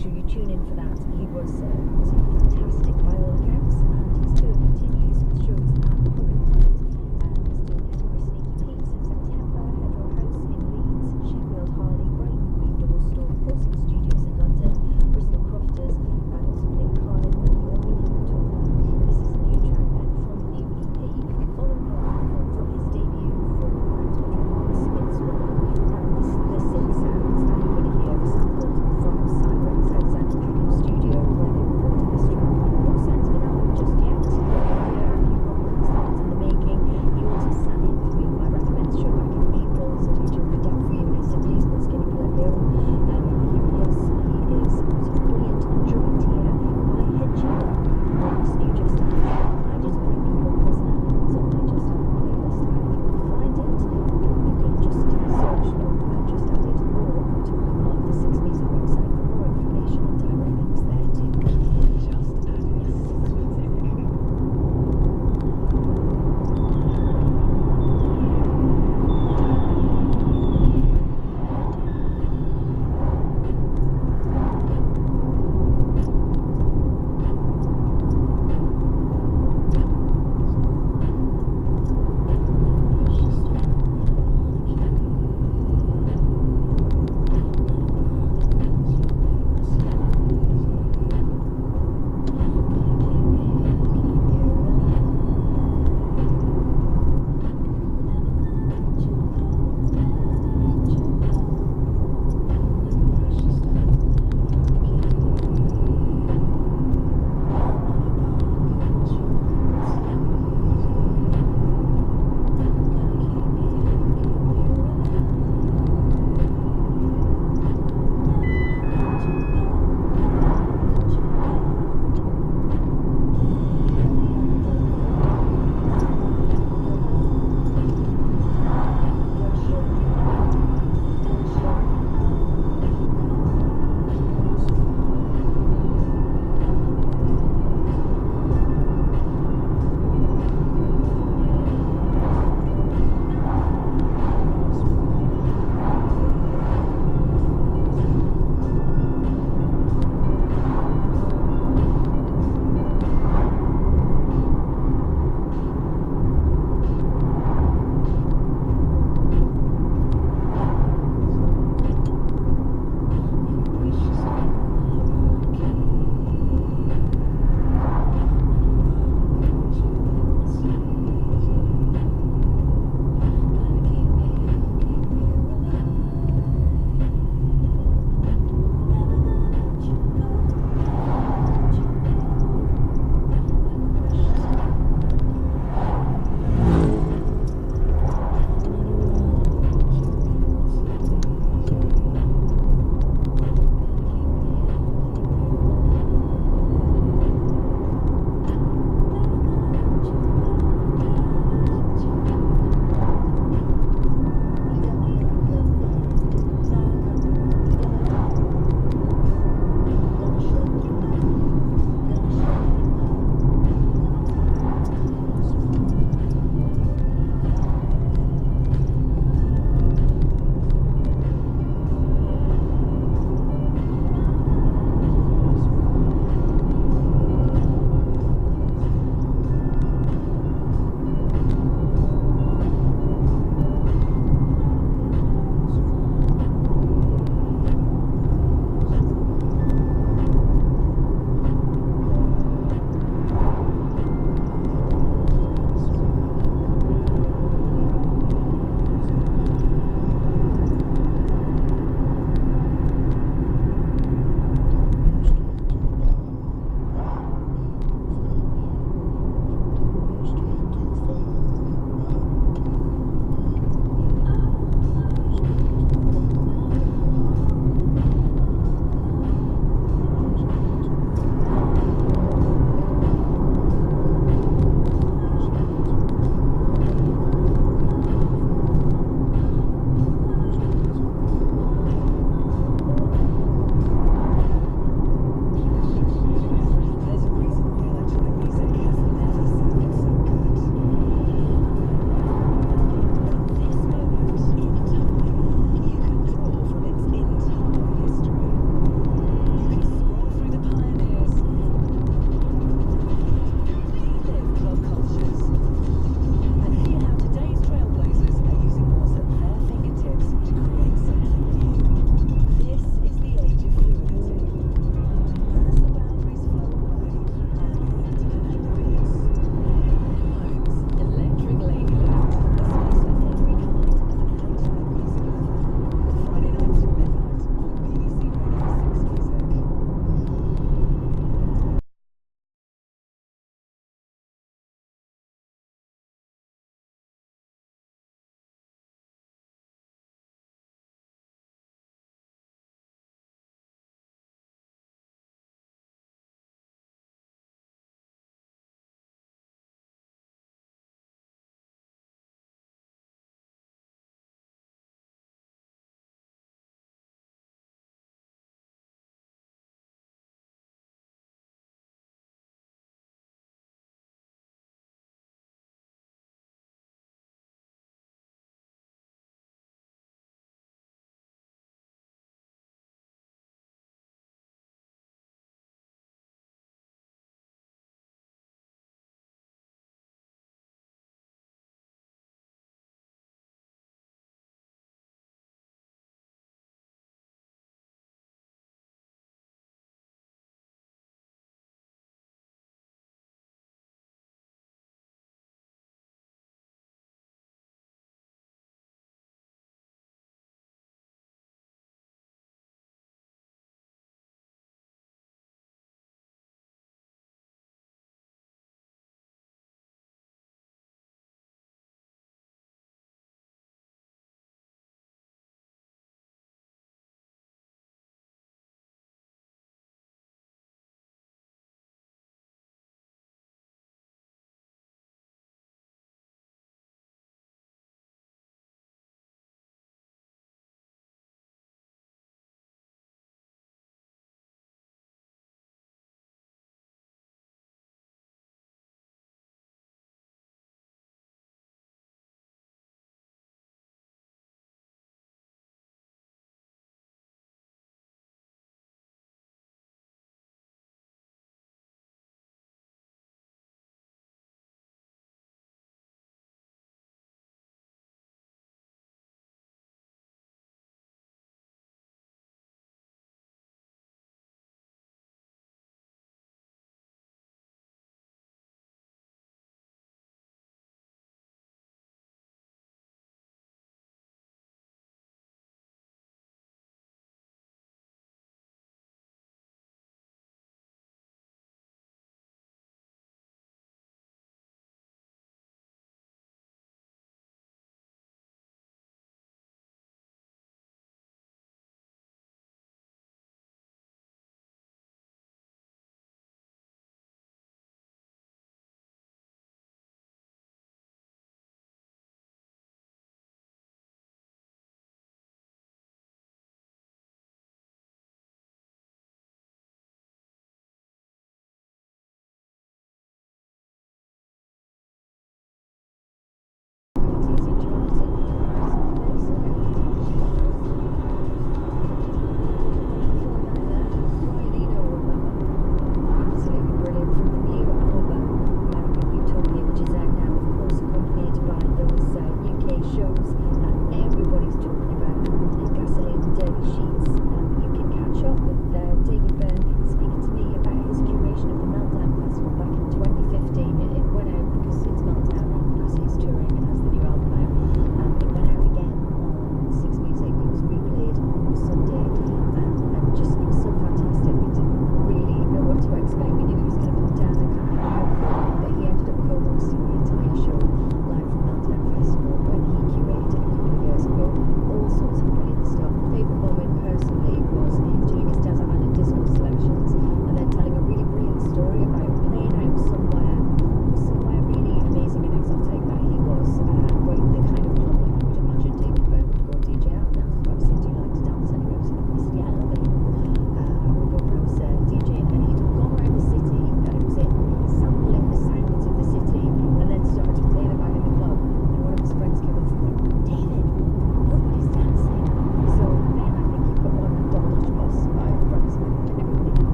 sure you tune in for that. He was fantastic by all accounts, and his tour continues with shows at Covent Garden, still Edinburgh Sneaky Pete's in September, Hedgerow House in Leeds, Sheffield Harley, Brighton Green Double Store, Crossing Studios in London, Bristol Crofters, and also playing Cardiff and Birmingham in October. This is a new track then from the new EP, following on from his debut for Grand Control Spin Swallow, and the synth sounds that you're going to hear are sampled from Sirens outside the Peckham studio where they recorded this track. No signs of an album just yet.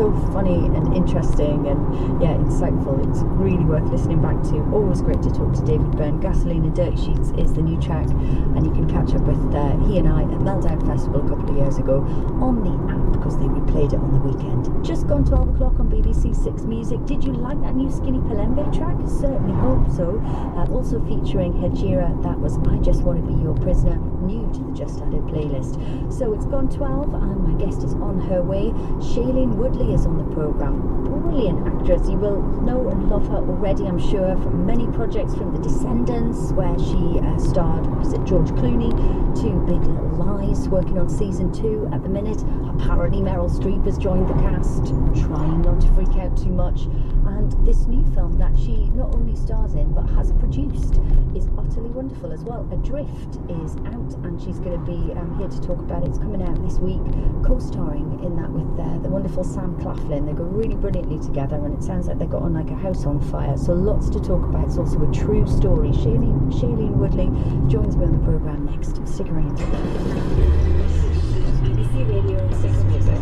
so funny and interesting and insightful. It's really worth listening back to. Always great to talk to David Byrne. Gasoline and Dirty Sheets is the new track, and you can catch up with he and I at Meltdown Festival a couple of years ago on the app, because they replayed it on the weekend. Just gone 12 o'clock on BBC 6 Music. Did you like that new Skinny Palembe track? Certainly hope so. Also featuring Hejira, that was I Just Want to Be Your Prisoner, new to the Just Added playlist. So it's gone 12 and my guest is on her way. Shailene Woodley is on the programme. Brilliant actress. You will know and love her already, I'm sure, from many projects, from The Descendants, where she starred opposite George Clooney, to Big Little Lies, working on season 2 at the minute. Apparently Meryl Streep has joined the cast, trying not to freak out too much. And this new film that she not only stars in but has produced is utterly wonderful as well. Adrift is out and she's going to be here to talk about it. It's coming out this week, co-starring in that with the wonderful Sam Claflin. They go really brilliantly together, and it sounds like they've got on like a house on fire, so lots to talk about. It's also a true story. Shailene Woodley joins me on the programme next. Stick around. BBC Radio 6 Music.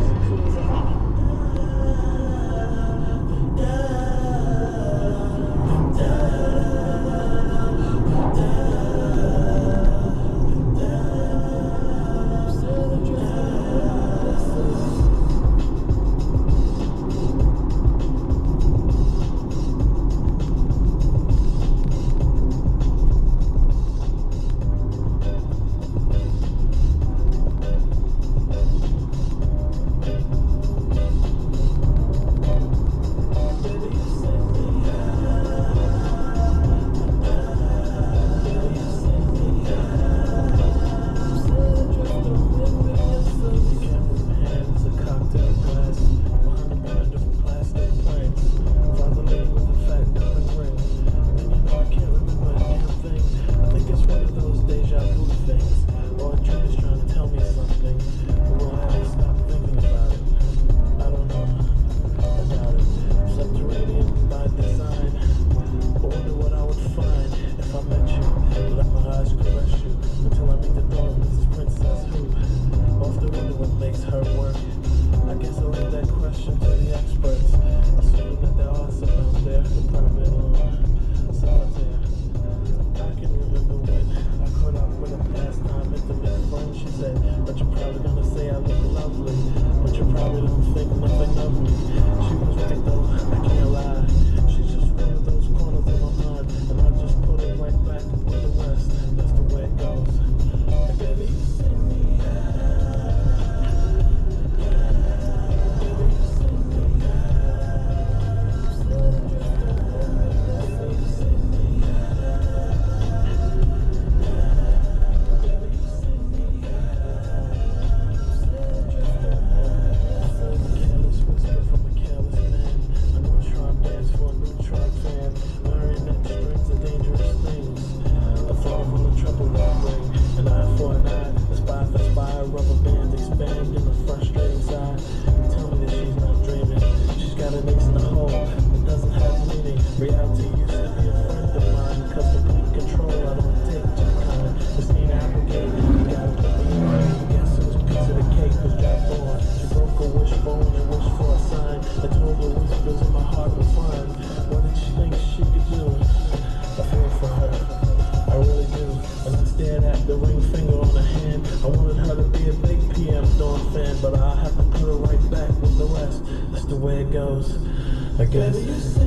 I guess.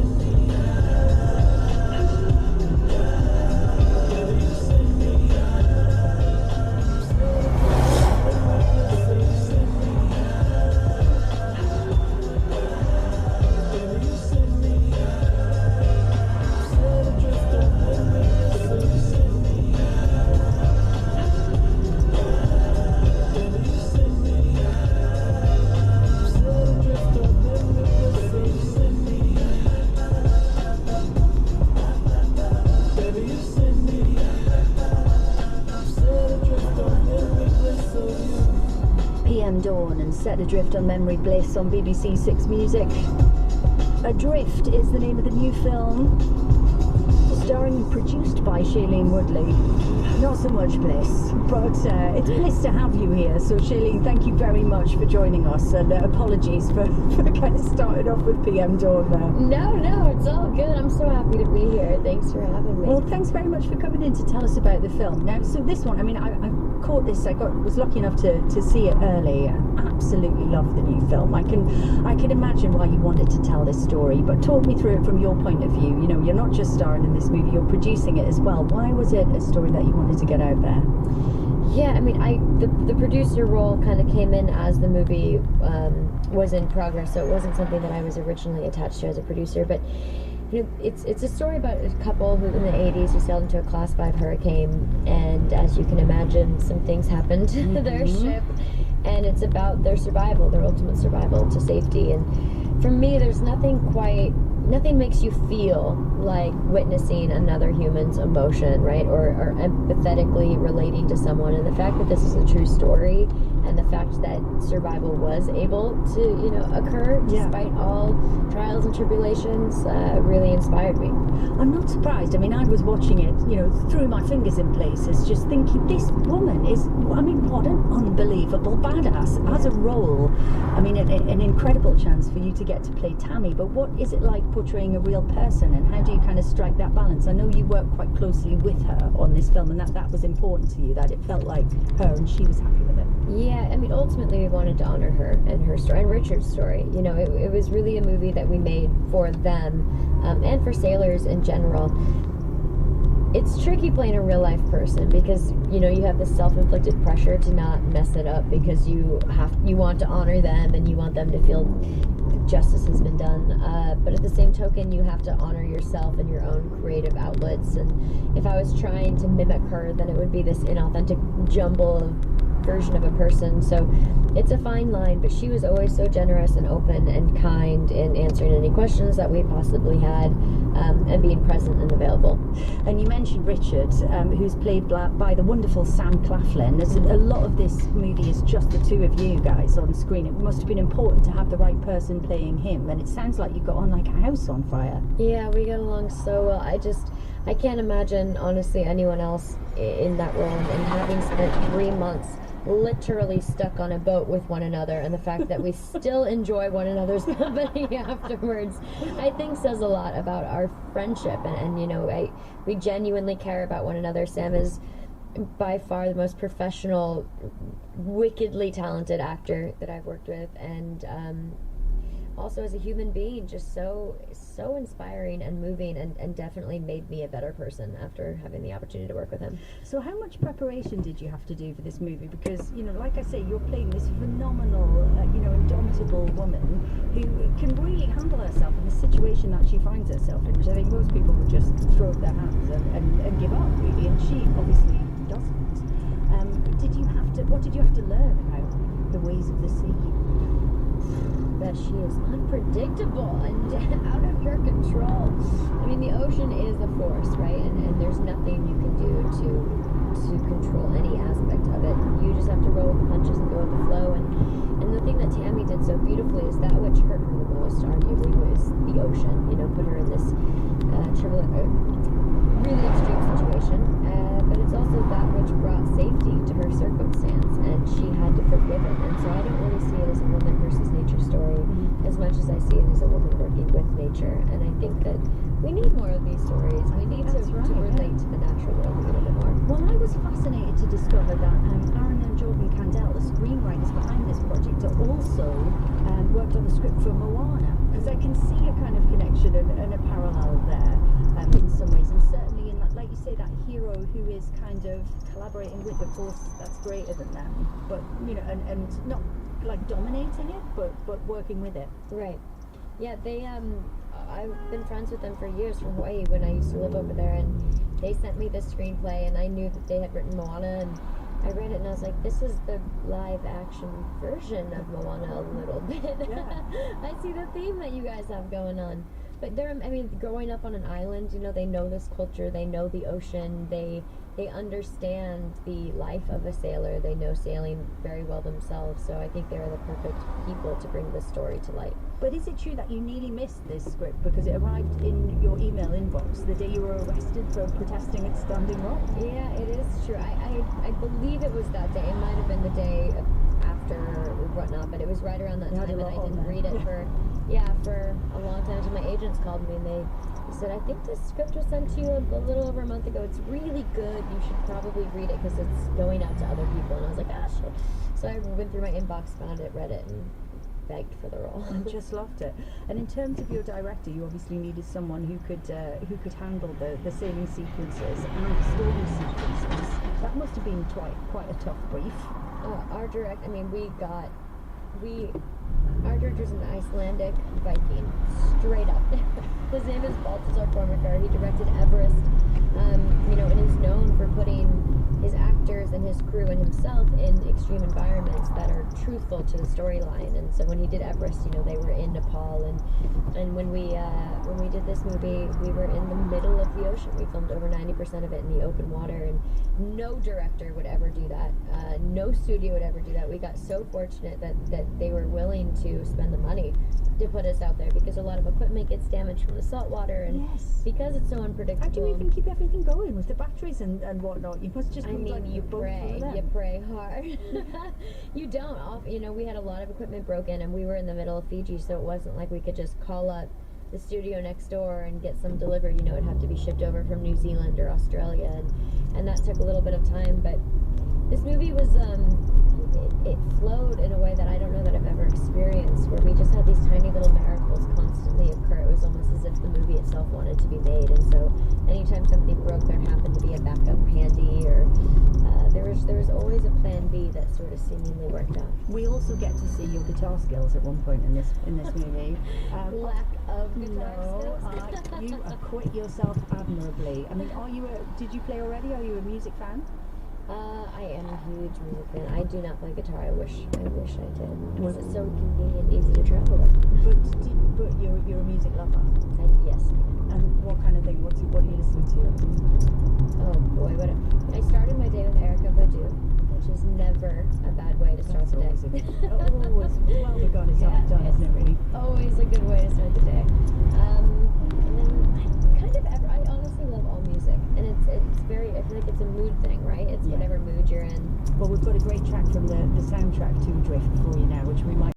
Dawn and Set Adrift on Memory Bliss on BBC 6 Music. Adrift is the name of the new film. starring and produced by Shailene Woodley. Not so much Bliss, but it's bliss to have you here. So Shailene, thank you very much for joining us, and apologies for kind of starting off with PM Dawn there. No, it's all good. I'm so happy to be here. Thanks for having me. Well, thanks very much for coming in to tell us about the film. Now, so this one, I mean, I caught this, was lucky enough to see it early. I absolutely love the new film. I can imagine why you wanted to tell this story, but talk me through it from your point of view. You know, you're not just starring in this movie, you're producing it as well. Why was it a story that you wanted to get out there? Yeah, I mean, the producer role kind of came in as the movie was in progress, so it wasn't something that I was originally attached to as a producer. But you know, it's a story about a couple who in the 80s who sailed into a Class 5 hurricane, and as you can imagine, some things happened to their ship, and it's about their survival, their ultimate survival to safety. And for me, there's nothing makes you feel like witnessing another human's emotion, right? Or empathetically relating to someone. And the fact that this is a true story, and the fact that survival was able to, you know, occur despite all trials and tribulations, really inspired me. I'm not surprised. I mean, I was watching it, you know, threw my fingers in places, just thinking, this woman is, I mean, what an unbelievable badass. As a role, I mean, an incredible chance for you to get to play Tammy, but what is it like portraying a real person, and how do you kind of strike that balance? I know you work quite closely with her on this film, and that was important to you, that it felt like her and she was happy with it. Yeah, I mean, ultimately we wanted to honor her and her story, and Richard's story. You know, it was really a movie that we made for them, and for sailors in general. It's tricky playing a real life person because, you know, you have this self-inflicted pressure to not mess it up, because you want to honor them and you want them to feel justice has been done. But at the same token, you have to honor yourself and your own creative outlets. And if I was trying to mimic her, then it would be this inauthentic jumble version of a person. So it's a fine line, but she was always so generous and open and kind in answering any questions that we possibly had, and being present and available. And you mentioned Richard, who's played by the wonderful Sam Claflin. There's a lot of this movie is just the two of you guys on screen. It must have been important to have the right person playing him, and it sounds like you got on like a house on fire. Yeah, we got along so well. I can't imagine, honestly, anyone else in that role, and having spent 3 months literally stuck on a boat with one another, and the fact that we still enjoy one another's company afterwards, I think says a lot about our friendship. And you know, we genuinely care about one another. Sam is by far the most professional, wickedly talented actor that I've worked with, and also as a human being, just so inspiring and moving, and definitely made me a better person after having the opportunity to work with him. So how much preparation did you have to do for this movie? Because, you know, like I say, you're playing this phenomenal, you know, indomitable woman who can really handle herself in the situation that she finds herself in, which I think most people would just throw up their hands and give up, really, and she obviously doesn't. What did you have to learn about the ways of the sea? That she is unpredictable and out of your control. I mean, the ocean is a force, right? And there's nothing you can do to control any aspect of it. You just have to roll with the punches and go with the flow. And the thing that Tammy did so beautifully is that which hurt her the most, arguably, was the ocean. You know, put her in this really extreme situation. But it's also that which brought safety to her circumstance, and she had to forgive it. And so I don't really see it as a woman versus nature story, as much as I see it as a woman working with nature. And I think that we need more of these stories. We need to relate to the natural world a little bit more. Well, I was fascinated to discover that Aaron and Jordan Candell, the screenwriters behind this project, are also worked on the script for Moana, because I can see a kind of connection and a parallel there in some ways, and certainly in that, like you say, that hero who is kind of collaborating with the force that's greater than them, but, you know, and not like dominating it, but working with it. Right. Yeah, they I've been friends with them for years from Hawaii when I used to live over there, and they sent me this screenplay, and I knew that they had written Moana, and I read it and I was like, this is the live action version of Moana a little bit. Yeah. I see the theme that you guys have going on. But growing up on an island, you know, they know this culture, they know the ocean, they they understand the life of a sailor. They know sailing very well themselves, so I think they're the perfect people to bring this story to light. But is it true that you nearly missed this script because it arrived in your email inbox the day you were arrested for protesting at Standing Rock? Yeah, it is true. I believe it was that day. It might have been the day after whatnot, but it was right around that time, and I didn't read it for a long time. So my agents called me and they said, I think this script was sent to you a little over a month ago. It's really good. You should probably read it because it's going out to other people. And I was like, ah, shit. So I went through my inbox, found it, read it, and begged for the role. And just loved it. And in terms of your director, you obviously needed someone who could handle the sailing sequences and the storm sequences. That must have been quite a tough brief. Our director's an Icelandic Viking, straight up. His name is Baltasar Kormakar. He directed Everest, and is known for putting his actors and his crew and himself in extreme environments that are truthful to the storyline. And so when he did Everest, they were in Nepal, and when we did this movie, we were in the middle of the ocean. We filmed over 90% of it in the open water, and no director would ever do that. No studio would ever do that. We got so fortunate that they were willing to spend the money to put us out there, because a lot of equipment gets damaged from the salt water, and because it's so unpredictable. How do you even keep everything going with the batteries and whatnot? You must just you pray hard. You don't. We had a lot of equipment broken, and we were in the middle of Fiji, so it wasn't like we could just call up the studio next door and get some delivered. It'd have to be shipped over from New Zealand or Australia, and that took a little bit of time. But this movie was it flowed in a way that I don't know that I've ever experienced, where we just had these tiny little miracles constantly occur. It was almost as if the movie itself wanted to be made, and so anytime something broke, there happened to be a backup handy, or there was always a plan B that sort of seemingly worked out. We also get to see your guitar skills at one point in this movie. Lack of guitar skills. You acquit yourself admirably. I mean, did you play already? Are you a music fan? I am a huge music fan. I do not play guitar. I wish I did. Because it's so convenient, easy to travel with. But you're a music lover. Yes. And what kind of thing? What are you listening to? Oh boy, I started my day with Erica Badu, which is never a bad way to start the day. Always well begun is half done, isn't it? Really. Always a good way to start the day. And then I honestly love all music, and it's very. I feel like it's a mood thing, right? It's whatever mood you're in. Well, we've got a great track from the soundtrack to Drift for you now, which we might